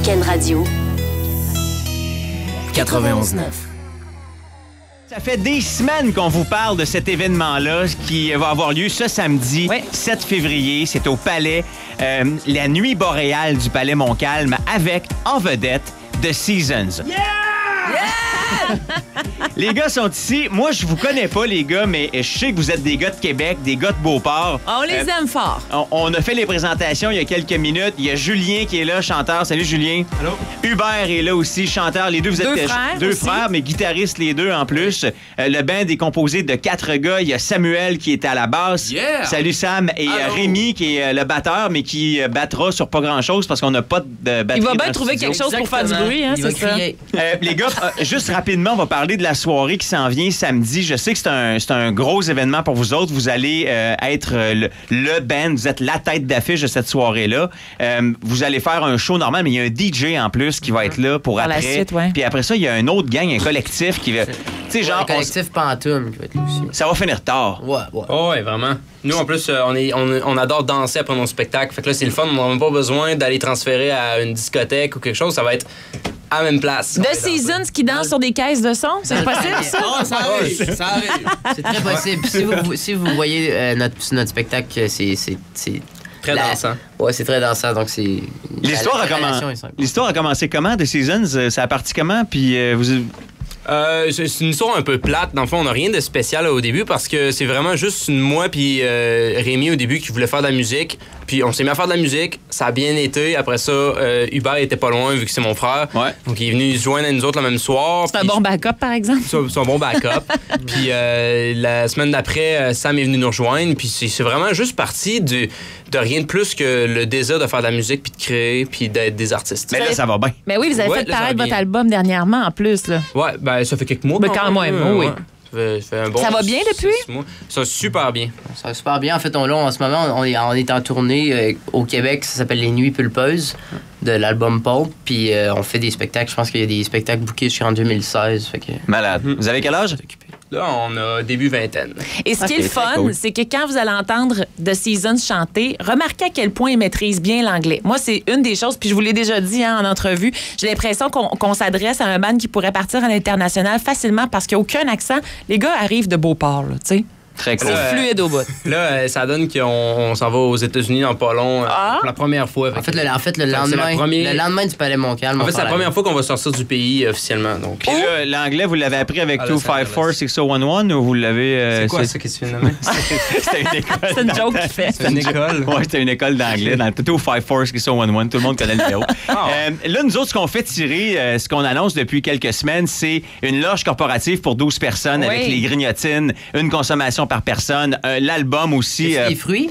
Kien Radio. 91.9. Ça fait des semaines qu'on vous parle de cet événement-là qui va avoir lieu ce samedi, 7 février. C'est au Palais, la nuit boréale du Palais Montcalm avec, en vedette, The Seasons. Yeah! Yeah! Les gars sont ici. Moi, je vous connais pas, les gars, mais je sais que vous êtes des gars de Québec, des gars de Beauport. On les aime fort. On a fait les présentations il y a quelques minutes. Il y a Julien qui est là, chanteur. Salut, Julien. Allô? Hubert est là aussi, chanteur. Les deux, vous êtes deux frères, mais guitaristes les deux en plus. Le band est composé de 4 gars. Il y a Samuel qui est à la basse. Yeah! Salut, Sam. Et Rémi qui est le batteur, mais qui battra sur pas grand-chose parce qu'on n'a pas de batterie. Il va bien trouver quelque chose pour faire du bruit, hein, c'est ça. Les gars, juste rapidement, on va parler de la soirée qui s'en vient samedi. Je sais que c'est un gros événement pour vous autres. Vous allez être le band. Vous êtes la tête d'affiche de cette soirée-là. Vous allez faire un show normal, mais il y a un DJ en plus qui va être là pour Par après. la suite, ouais. Puis après ça, il y a un autre gang, un collectif qui va... Tu sais, genre... Un collectif Pantoum qui va être là aussi. Ça va finir tard. Ouais. Oh, ouais, vraiment. Nous, en plus, on adore danser après nos spectacles. Fait que là, c'est le fun. On n'a même pas besoin d'aller transférer à une discothèque ou quelque chose. Ça va être à la même place. The Seasons qui dansent sur des caisses de son, c'est possible, ça? Ça arrive. C'est très possible. Si vous voyez notre spectacle, c'est très dansant. Ouais, c'est très dansant. Donc, c'est... L'histoire a commencé comment, The Seasons? Ça a parti comment? Puis c'est une histoire un peu plate. Dans le fond, on n'a rien de spécial au début parce que c'est vraiment juste moi puis Rémi au début qui voulait faire de la musique. Puis on s'est mis à faire de la musique. Ça a bien été. Après ça, Hubert était pas loin vu que c'est mon frère. Ouais. Donc il est venu se joindre à nous autres le même soir. C'est un bon backup, par exemple? C'est un bon backup. Puis la semaine d'après, Sam est venu nous rejoindre. Puis c'est vraiment juste parti de rien de plus que le désir de faire de la musique puis de créer puis d'être des artistes. Mais là, ça va bien. Mais oui, vous avez fait paraître votre album dernièrement, en plus, là. Ouais, ben ça fait quelques mois. Mais quand même, oui. Ça fait un bon ça va bien depuis? 6 mois. Ça va super bien. Ça va super bien. En fait, en ce moment, on est en tournée au Québec. Ça s'appelle Les Nuits Pulpeuses de l'album Pulp. Puis on fait des spectacles. Je pense qu'il y a des spectacles bookés jusqu'en 2016. Fait que... Malade. Vous avez quel âge? Là, on a début vingtaine. Et ce qui est le fun, c'est que quand vous allez entendre The Seasons chanter, remarquez à quel point ils maîtrisent bien l'anglais. Moi, c'est une des choses, puis je vous l'ai déjà dit en entrevue, j'ai l'impression qu'on s'adresse à un band qui pourrait partir à l'international facilement parce qu'il n'y a aucun accent. Les gars arrivent de Beauport, tu sais. Très cool. C'est fluide au bout. Là, ça donne qu'on s'en va aux États-unis dans pas long pour la première fois. En fait, le lendemain du Palais Montcalm. En fait, c'est la première fois qu'on va sortir du pays officiellement. Donc. Puis là, l'anglais, vous l'avez appris avec 254-6011 ou vous l'avez... c'est quoi ça qui se fait nommer? C'était une école. C'est une joke qu'il fait. C'est une école. Oui, c'était une école d'anglais. Dans le 254-6011, tout le monde connaît le numéro. Là, nous autres, ce qu'on fait tirer, ce qu'on annonce depuis quelques semaines, c'est une loge corporative pour 12 personnes avec les grignotines, une consommation par personne, l'album aussi. Des fruits?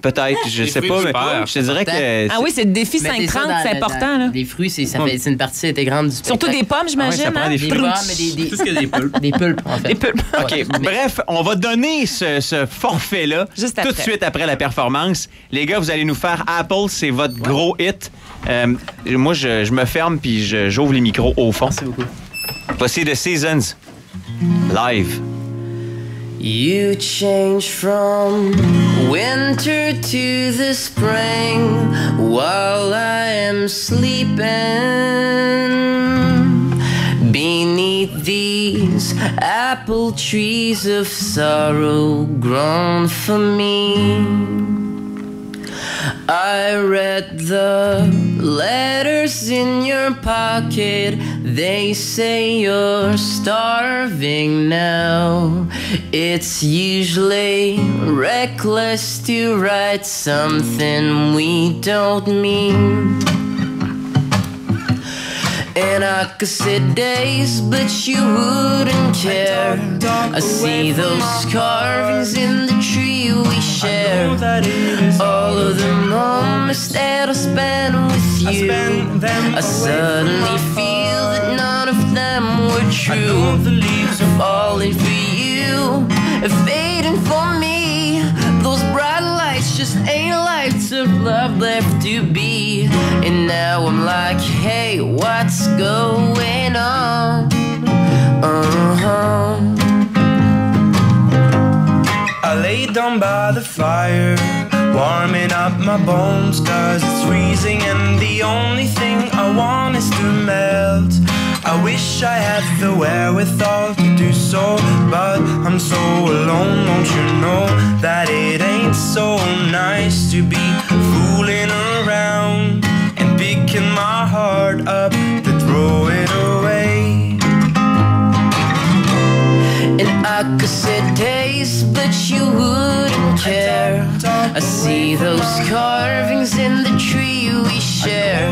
Peut-être, je sais pas, mais je te dirais que... Ah oui, c'est le défi 5-30, c'est important. Là. Les fruits, c'est une partie intégrante du spectacle. Surtout des pommes, j'imagine. Ah ouais, des pommes, mais tout ce qu'il y a des pulpes. Des pulpes, en fait. Des pulpes. OK, bref, on va donner ce forfait-là tout de suite après la performance. Les gars, vous allez nous faire Apple, c'est votre gros hit. Moi, je me ferme puis j'ouvre les micros au fond. Merci beaucoup. Voici The Seasons, live. You change from winter to the spring while I am sleeping beneath these apple trees of sorrow grown for me. I read the letters in your pocket. They say you're starving now. It's usually reckless to write something we don't mean. And I could sit days, but you wouldn't care. I see those carvings in the tree we share. All of the moments that I spent with you, I suddenly feel that none of them were true. Falling for you, fading for me. Those bright lights just ain't lights of love left to be. And now I'm like, hey, what's going on? I lay down by the fire, warming up my bones, 'cause it's freezing and the only thing I want I wish I had the wherewithal to do so, but I'm so alone, don't you know that it ain't so nice to be fooling around and picking my heart up to throw it away. And I could sit days, but you wouldn't care. I see those carvings in the tree we share.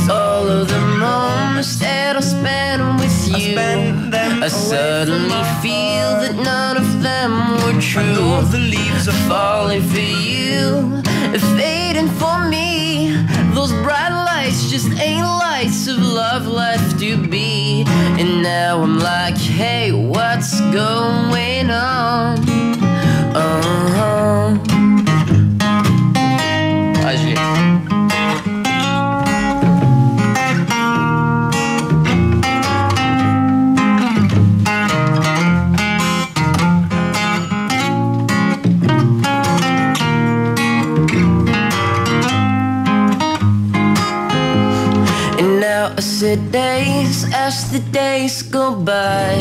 All of the moments that I spent with you, I suddenly feel that none of them were true. The leaves are Falling for you, fading for me. Those bright lights just ain't lights of love left to be. And now I'm like, hey, what's going on? Ah, je l'ai. I sit days as the days go by,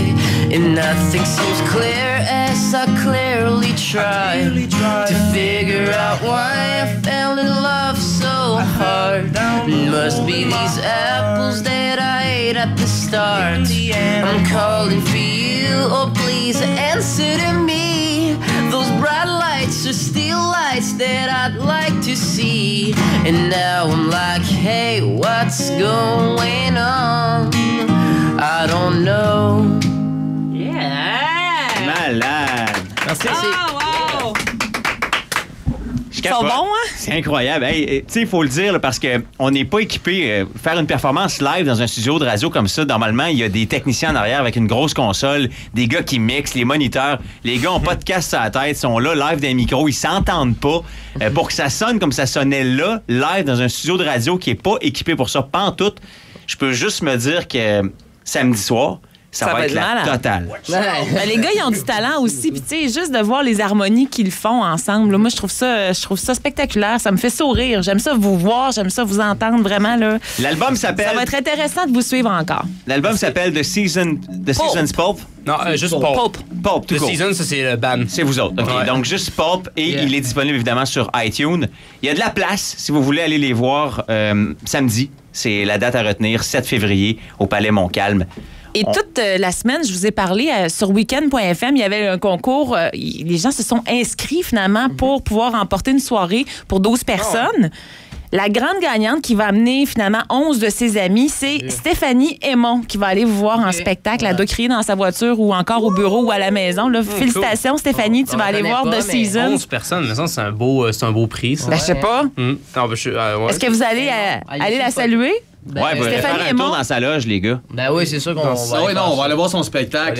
and nothing seems clear as I clearly try to figure out why I fell in love so hard. It must be these apples that I ate at the start. I'm calling for you, oh please answer to me. Those bright lights are still lights that I'd like to see. And now I'm like, hey, what's going on? I don't know. Yeah! Malade. Merci. Oh, wow! Je capote. Ils sont bons, hein? C'est incroyable. Hey, tu sais, il faut le dire là, parce qu'on n'est pas équipé. Faire une performance live dans un studio de radio comme ça, normalement, il y a des techniciens en arrière avec une grosse console, des gars qui mixent, les moniteurs. Les gars ont pas de casque à la tête, sont là, live d'un micro, ils s'entendent pas. Pour que ça sonne comme ça sonnait là, live dans un studio de radio qui est pas équipé pour ça, pas en tout, je peux juste me dire que samedi soir, ça va être la malade. totale. Ben, les gars, ils ont du talent aussi. Puis, tu sais, juste de voir les harmonies qu'ils font ensemble, là, moi, je trouve ça spectaculaire. Ça me fait sourire. J'aime ça vous voir, j'aime ça vous entendre vraiment. Là. L'album s'appelle... Ça va être intéressant de vous suivre encore. L'album s'appelle The Season's Pulp. Non, juste Pulp. Pulp, tout The court. Season, ça, c'est le band. C'est vous autres. OK. Ouais. Donc, juste Pulp et il est disponible évidemment sur iTunes. Il y a de la place si vous voulez aller les voir samedi. C'est la date à retenir, 7 février, au Palais Montcalm. Et toute la semaine, je vous ai parlé sur weekend.fm, il y avait un concours. Les gens se sont inscrits finalement pour pouvoir remporter une soirée pour 12 personnes. La grande gagnante qui va amener finalement 11 de ses amis, c'est Stéphanie Aymon qui va aller vous voir en spectacle. Elle doit crier dans sa voiture ou encore au bureau ou à la maison. Là, félicitations Stéphanie, tu vas aller voir The Season. 11 personnes, mais ça, c'est un beau prix. Ça. Ben, je sais pas. Non, ben, ouais. Est-ce que vous allez aller la saluer? Ouais, vous allez Stéphanie faire un Aymon. tour dans sa loge, les gars. Ben oui, c'est sûr qu'on va. Oui, non, on va aller voir son spectacle.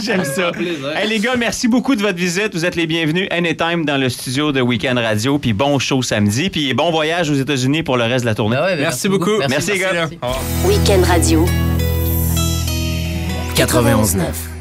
J'aime ça. Hey, les gars, merci beaucoup de votre visite. Vous êtes les bienvenus anytime dans le studio de Weekend Radio. Puis bon show samedi. Puis bon voyage aux États-Unis pour le reste de la tournée. Ben ouais, ben Merci beaucoup. Merci, les gars. Au revoir. Weekend Radio 91.9.